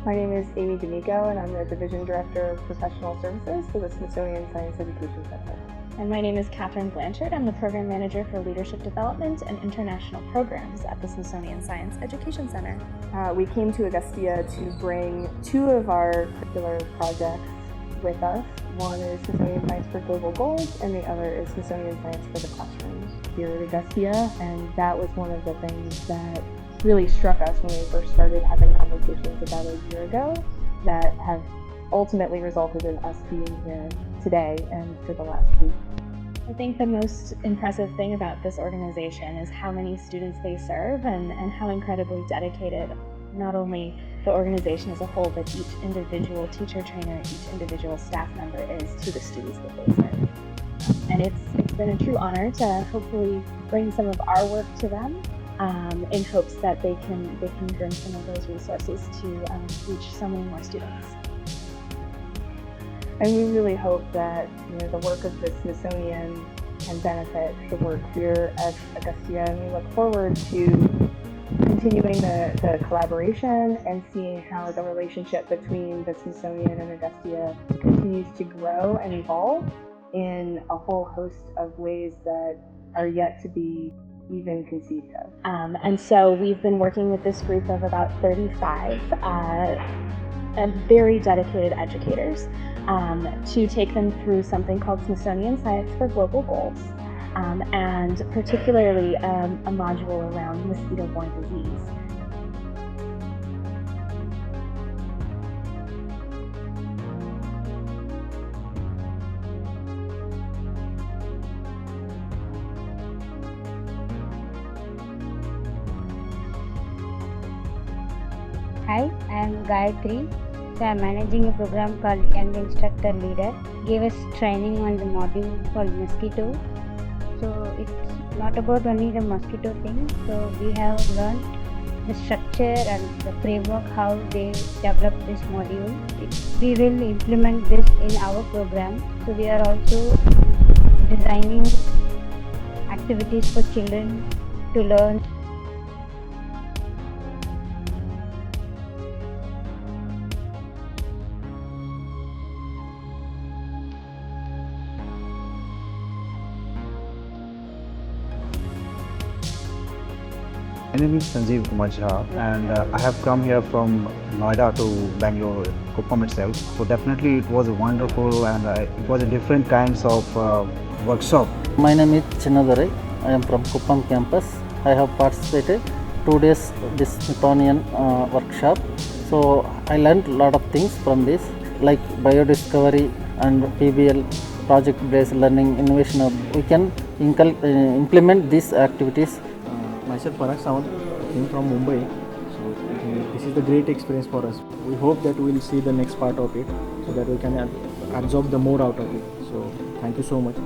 My name is Amy D'Amico, and I'm the Division Director of Professional Services for the Smithsonian Science Education Center. And my name is Katherine Blanchard. I'm the Program Manager for Leadership Development and International Programs at the Smithsonian Science Education Center. We came to Agastya to bring two of our curricular projects with us. One is Smithsonian Science for Global Goals, and the other is Smithsonian Science for the Classroom here at Agastya. And that was one of the things that really struck us when we first started having conversations about a year ago that have ultimately resulted in us being here today and for the last week. I think the most impressive thing about this organization is how many students they serve and how incredibly dedicated not only the organization as a whole, but each individual teacher, trainer, each individual staff member is to the students that they serve. And it's been a true honor to hopefully bring some of our work to them in hopes that they can bring some of those resources to reach so many more students. And we really hope that the work of the Smithsonian can benefit the work here at Agastya, and we look forward to continuing the collaboration and seeing how the relationship between the Smithsonian and Agastya continues to grow and evolve in a whole host of ways that are yet to be even conceived of. And so we've been working with this group of about 35 very dedicated educators to take them through something called Smithsonian Science for Global Goals, and particularly a module around mosquito-borne disease. Hi, I am Gayatri. So I am managing a program called Young Instructor Leader. Gave us training on the module called mosquito. So it's not about only the mosquito thing. So we have learned the structure and the framework, how they develop this module. We will implement this in our program. So we are also designing activities for children to learn. My name is Sanjeev Kumar Jha, and I have come here from Noida to Bangalore, Kuppam itself. So definitely it was wonderful, and it was a different kinds of workshop. My name is Chinnadurai. I am from Kuppam campus. I have participated 2 days this Smithsonian workshop. So I learned a lot of things from this, like biodiscovery and PBL, project-based learning, innovation. We can implement these activities. Myself Sarga Samvad, came from Mumbai, so this is the great experience for us. We hope that we will see the next part of it so that we can absorb the more out of it. So thank you so much.